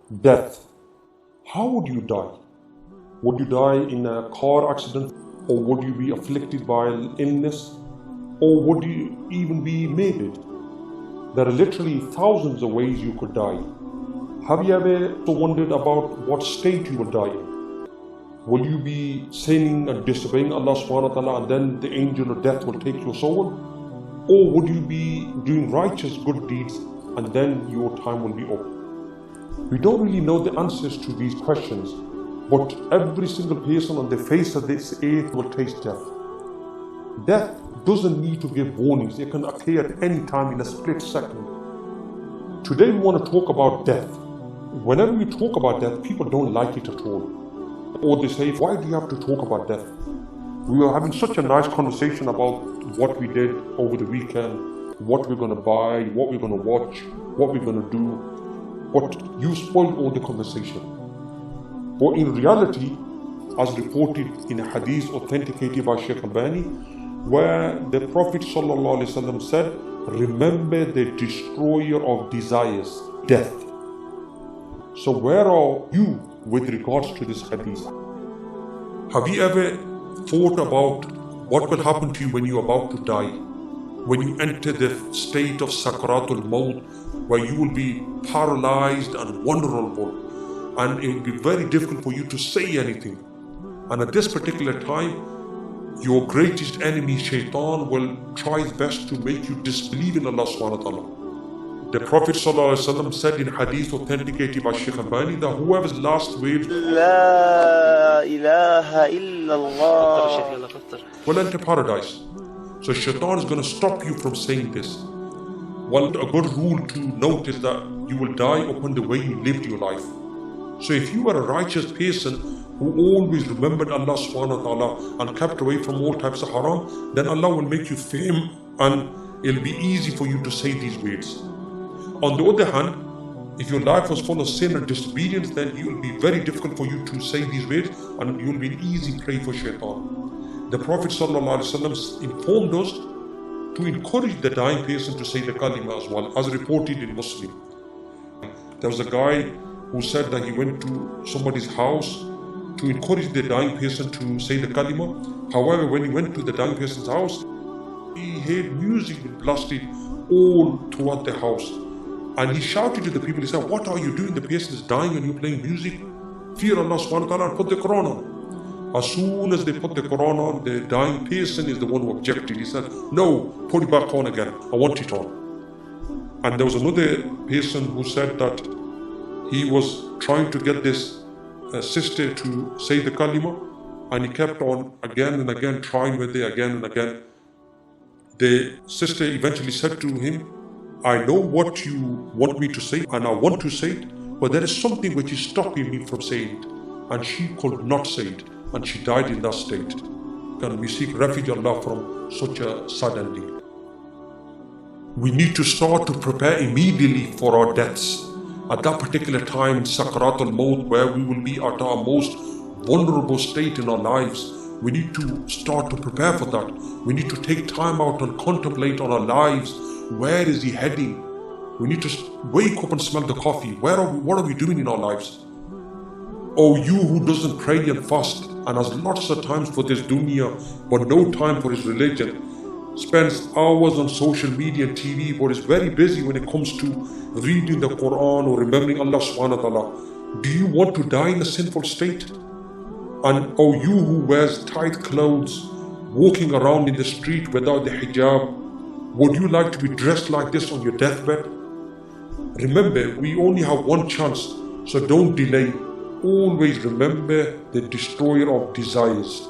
Death. How would you die? Would you die in a car accident? Or would you be afflicted by illness? Or would you even be maimed? There are literally thousands of ways you could die. Have you ever wondered about what state you will die in? Will you be sinning and disobeying Allah subhanahu wa ta'ala and then the angel of death will take your soul? Or would you be doing righteous good deeds and then your time will be over? We don't really know the answers to these questions, but every single person on the face of this earth will taste death. Death doesn't need to give warnings. It can occur at any time in a split second. Today we want to talk about death. Whenever we talk about death, people don't like it at all. Or they say, why do you have to talk about death? We were having such a nice conversation about what we did over the weekend, what we're going to buy, what we're going to watch, what we're going to do. But you spoiled all the conversation. But in reality, as reported in a hadith authenticated by Sheikh Albani, where the Prophet ﷺ said, remember the destroyer of desires, death. So where are you with regards to this hadith? Have you ever thought about what will happen to you when you're about to die? When you enter the state of Sakratul Maut, where you will be paralyzed and vulnerable, and it will be very difficult for you to say anything. And at this particular time, your greatest enemy, Shaitan, will try his best to make you disbelieve in Allah subhanahu wa ta'ala. The Prophet ﷺ said in hadith authenticated by Sheikh Albani that whoever's last words La ilaha illallah will enter paradise. So Shaitan is going to stop you from saying this. Well, a good rule to note is that you will die upon the way you lived your life. So if you are a righteous person who always remembered Allah subhanahu wa ta'ala and kept away from all types of haram, then Allah will make you fame and it'll be easy for you to say these words. On the other hand, if your life was full of sin and disobedience, then it will be very difficult for you to say these words and you will be an easy prey for Shaitan. The Prophet ﷺ informed us to encourage the dying person to say the kalima as well, as reported in Muslim. There was a guy who said that he went to somebody's house to encourage the dying person to say the kalima. However, when he went to the dying person's house, he heard music blasted all throughout the house. And he shouted to the people, he said, what are you doing? The person is dying and you're playing music. Fear Allah subhanahu wa ta'ala and put the Quran on. As soon as they put the Quran on, the dying person is the one who objected. He said, no, put it back on again. I want it on. And there was another person who said that he was trying to get this sister to say the kalima, and he kept on again and again trying with it again and again. The sister eventually said to him, I know what you want me to say and I want to say it, but there is something which is stopping me from saying it. And she could not say it, and she died in that state. And we seek refuge Allah from such a sad ending. We need to start to prepare immediately for our deaths. At that particular time in Sakratul Maut, where we will be at our most vulnerable state in our lives, we need to start to prepare for that. We need to take time out and contemplate on our lives. Where is he heading? We need to wake up and smell the coffee. What are we doing in our lives? Oh, you who doesn't pray and fast and has lots of times for this dunya but no time for his religion, spends hours on social media and TV but is very busy when it comes to reading the Quran or remembering Allah subhanahu wa ta'ala. Do you want to die in a sinful state? And oh, you who wears tight clothes, walking around in the street without the hijab, would you like to be dressed like this on your deathbed? Remember, we only have one chance, so don't delay. Always remember the destroyer of desires.